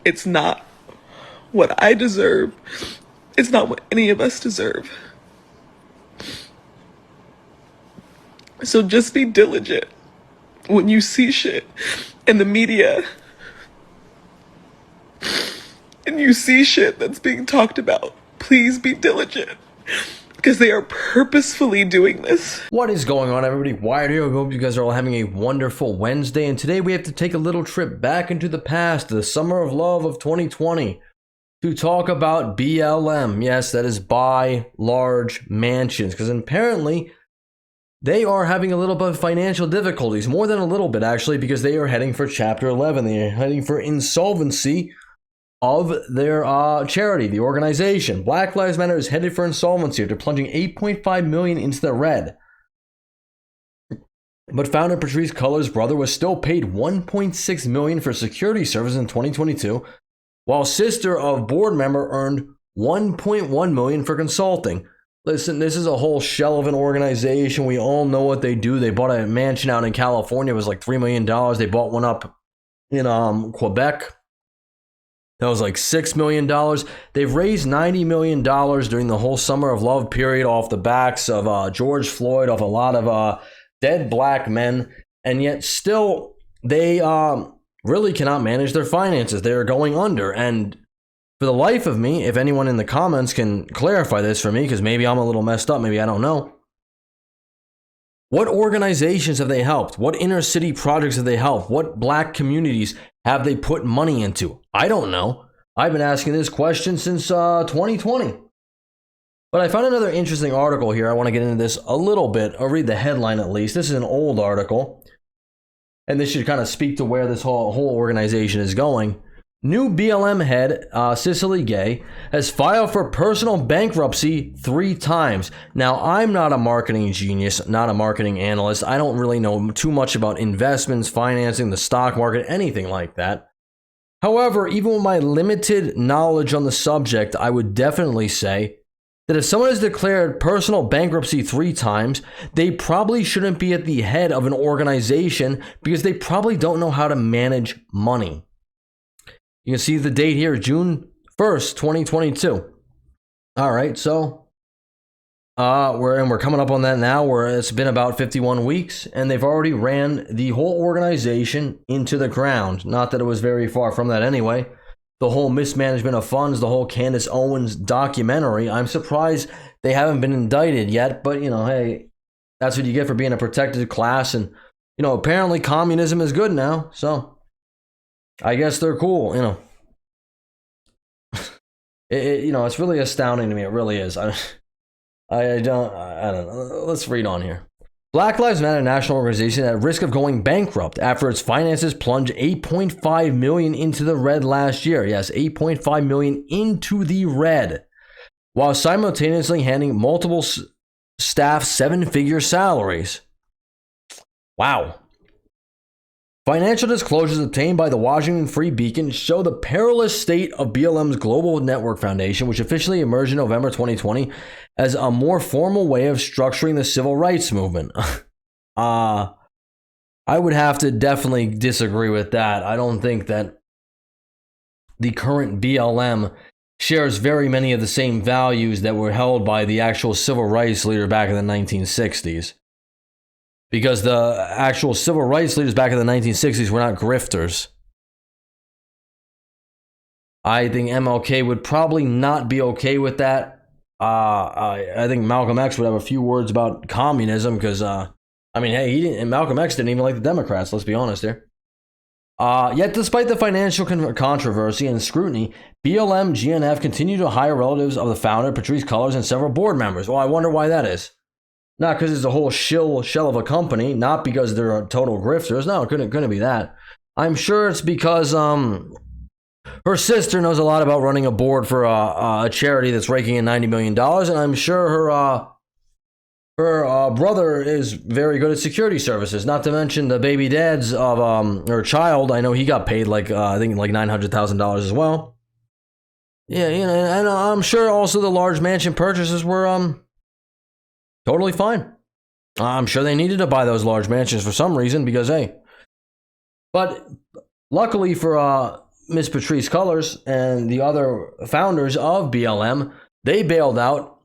It's not what I deserve. It's not what any of us deserve. So just be diligent when you see shit in the media and you see shit that's being talked about. Please be diligent, because they are purposefully doing this. What is going on, everybody? Wired here. I hope you guys are all having a wonderful Wednesday. And today we have to take a little trip back into the past, the summer of love of 2020, to talk about BLM. Yes, that is buy large mansions, because apparently they are having a little bit of financial difficulties, more than a little bit actually, because they are heading for Chapter 11. They are heading for insolvency of their charity, the organization. Black Lives Matter is headed for insolvency after plunging $8.5 million into the red. But founder Patrisse Cullors' brother was still paid $1.6 million for security services in 2022, while sister of board member earned $1.1 million for consulting. Listen, this is a whole shell of an organization. We all know what they do. They bought a mansion out in California. It was like $3 million. They bought one up in Quebec. That was like $6 million. They've raised $90 million during the whole summer of love period off the backs of George Floyd, off a lot of dead black men. And yet still, they really cannot manage their finances. They are going under. And for the life of me, if anyone in the comments can clarify this for me, because maybe I'm a little messed up, maybe I don't know. What organizations have they helped? What inner city projects have they helped? What black communities have they put money into? I don't know. I've been asking this question since 2020. But I found another interesting article here. I want to get into this a little bit. I'll read the headline at least. This is an old article, and this should kind of speak to where this whole organization is going. New BLM head, Cicely Gay, has filed for personal bankruptcy 3 times. Now, I'm not a marketing genius, not a marketing analyst. I don't really know too much about investments, financing, the stock market, anything like that. However, even with my limited knowledge on the subject, I would definitely say that if someone has declared personal bankruptcy 3 times, they probably shouldn't be at the head of an organization because they probably don't know how to manage money. You can see the date here, June 1st, 2022. All right, so we're coming up on that now, where it's been about 51 weeks, and they've already ran the whole organization into the ground. Not that it was very far from that anyway. The whole mismanagement of funds, the whole Candace Owens documentary. I'm surprised they haven't been indicted yet, but you know, hey, that's what you get for being a protected class. And you know, apparently communism is good now, so I guess they're cool, you know. It's really astounding to me. It really is. I don't know. Let's read on here. Black Lives Matter national organization at risk of going bankrupt after its finances plunged $8.5 million into the red last year. Yes, $8.5 million into the red, while simultaneously handing multiple staff 7-figure salaries. Wow. Financial disclosures obtained by the Washington Free Beacon show the perilous state of BLM's Global Network Foundation, which officially emerged in November 2020 as a more formal way of structuring the civil rights movement. I would have to definitely disagree with that. I don't think that the current BLM shares very many of the same values that were held by the actual civil rights leader back in the 1960s. Because the actual civil rights leaders back in the 1960s were not grifters. I think MLK would probably not be okay with that. I think Malcolm X would have a few words about communism because, Malcolm X didn't even like the Democrats, let's be honest here. Yet despite the financial controversy and scrutiny, BLM GNF continue to hire relatives of the founder, Patrisse Cullors, and several board members. Well, I wonder why that is. Not because it's a whole shell of a company, not because they're total grifters. No, it couldn't be that. I'm sure it's because her sister knows a lot about running a board for a charity that's raking in $90 million, and I'm sure her brother is very good at security services. Not to mention the baby dads of her child. I know he got paid I think $900,000 as well. Yeah, and I'm sure also the large mansion purchases were totally fine. I'm sure they needed to buy those large mansions for some reason because, hey. But luckily for Miss Patrice Cullors and the other founders of BLM, they bailed out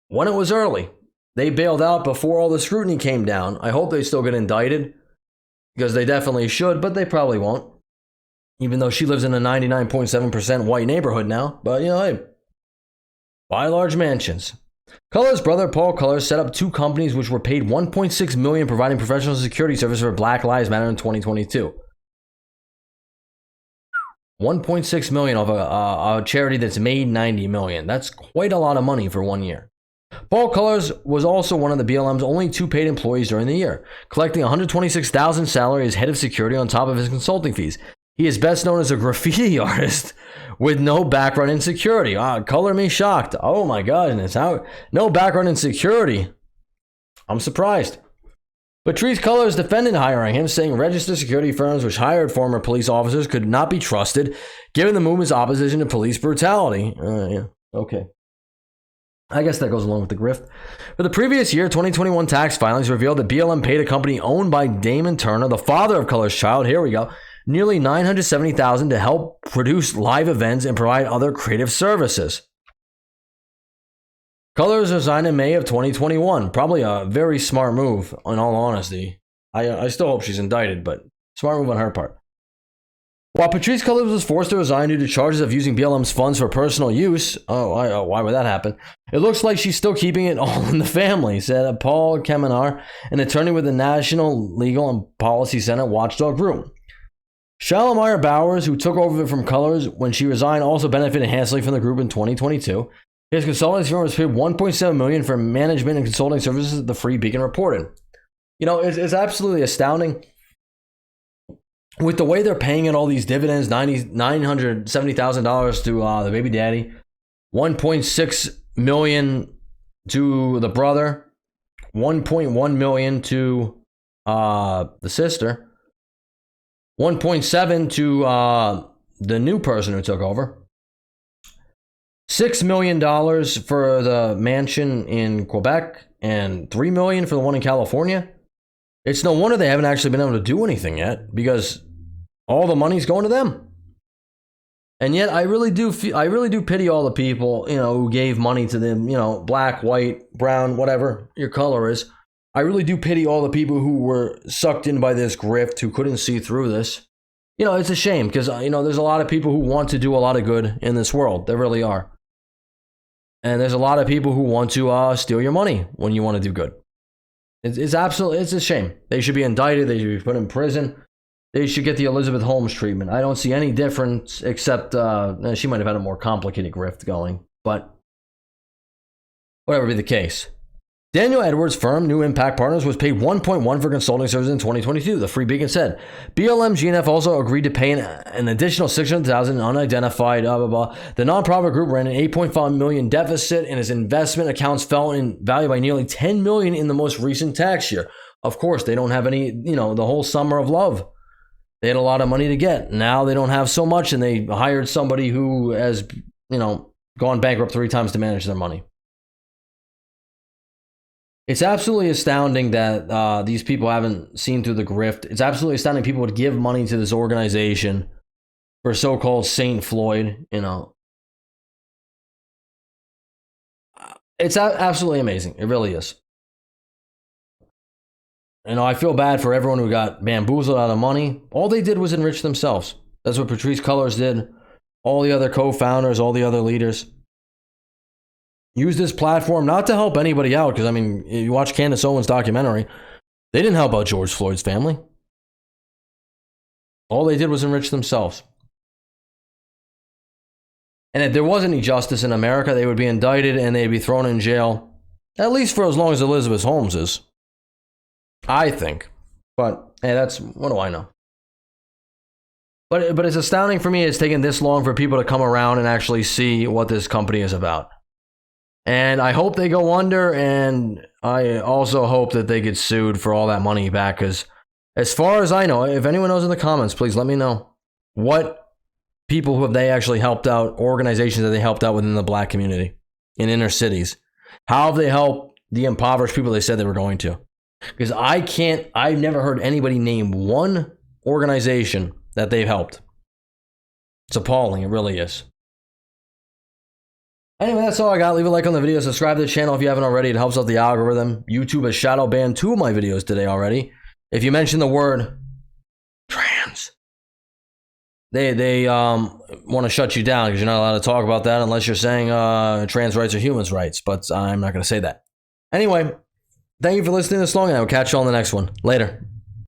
when it was early. They bailed out before all the scrutiny came down. I hope they still get indicted, because they definitely should, but they probably won't. Even though she lives in a 99.7% white neighborhood now. But, hey, buy large mansions. Cullors' brother Paul Cullors set up two companies which were paid $1.6 million providing professional security service for Black Lives Matter in 2022. $1.6 million of a charity that's made $90 million. That's quite a lot of money for 1 year. Paul Cullors was also one of the BLM's only two paid employees during the year, collecting $126,000 salary as head of security on top of his consulting fees. He is best known as a graffiti artist with no background in security. Color me shocked. Oh my goodness. No background in security. I'm surprised. Patrice Cullors defended hiring him, saying registered security firms which hired former police officers could not be trusted, given the movement's opposition to police brutality. Yeah, okay. I guess that goes along with the grift. For the previous year, 2021 tax filings revealed that BLM paid a company owned by Damon Turner, the father of Cullors' child, here we go, nearly $970,000 to help produce live events and provide other creative services. Cullors resigned in May of 2021. Probably a very smart move, in all honesty. I still hope she's indicted, but smart move on her part. While Patrice Cullors was forced to resign due to charges of using BLM's funds for personal use, why would that happen? It looks like she's still keeping it all in the family, said Paul Kamenar, an attorney with the National Legal and Policy Center watchdog group. Shalimar Bowers, who took over from Cullors when she resigned, also benefited handsomely from the group in 2022. His consulting firm was paid $1.7 million for management and consulting services, the Free Beacon reported. It's absolutely astounding. With the way they're paying in all these dividends, $970,000 to the baby daddy, $1.6 million to the brother, $1.1 million to the sister, $1.7 million to the new person who took over, $6 million for the mansion in Quebec, and $3 million for the one in California. It's no wonder they haven't actually been able to do anything yet, because all the money's going to them. And yet I really do pity all the people, who gave money to them, black, white, brown, whatever your color is. I really do pity all the people who were sucked in by this grift, who couldn't see through this. It's a shame, because there's a lot of people who want to do a lot of good in this world. There really are. And there's a lot of people who want to steal your money when you want to do good. It's a shame. They should be indicted. They should be put in prison. They should get the Elizabeth Holmes treatment. I don't see any difference, except she might have had a more complicated grift going. But whatever be the case. Daniel Edwards' firm, New Impact Partners, was paid $1.1 million for consulting services in 2022, the Free Beacon said. BLM GNF also agreed to pay an additional $600,000 in unidentified, The nonprofit group ran an $8.5 million deficit, and its investment accounts fell in value by nearly $10 million in the most recent tax year. Of course, they don't have any, the whole summer of love. They had a lot of money to get. Now they don't have so much, and they hired somebody who has, gone bankrupt 3 times to manage their money. It's absolutely astounding that these people haven't seen through the grift. It's absolutely astounding people would give money to this organization for so-called St. Floyd, It's absolutely amazing. It really is. I feel bad for everyone who got bamboozled out of money. All they did was enrich themselves. That's what Patrice Cullors did. All the other co-founders, all the other leaders. Use this platform not to help anybody out, because, you watch Candace Owens' documentary, they didn't help out George Floyd's family. All they did was enrich themselves. And if there was any justice in America, they would be indicted and they'd be thrown in jail, at least for as long as Elizabeth Holmes is. I think. But, hey, what do I know? But it's astounding for me it's taken this long for people to come around and actually see what this company is about. And I hope they go under, and I also hope that they get sued for all that money back, because as far as I know, if anyone knows in the comments, please let me know what people who have they actually helped out, organizations that they helped out within the black community in inner cities. How have they helped the impoverished people they said they were going to? Because I've never heard anybody name one organization that they've helped. It's appalling. It really is. Anyway, that's all I got. Leave a like on the video. Subscribe to the channel if you haven't already. It helps out the algorithm. YouTube has shadow banned 2 of my videos today already. If you mention the word trans, they want to shut you down because you're not allowed to talk about that unless you're saying trans rights are humans' rights. But I'm not going to say that. Anyway, thank you for listening this long, and I will catch you on the next one. Later.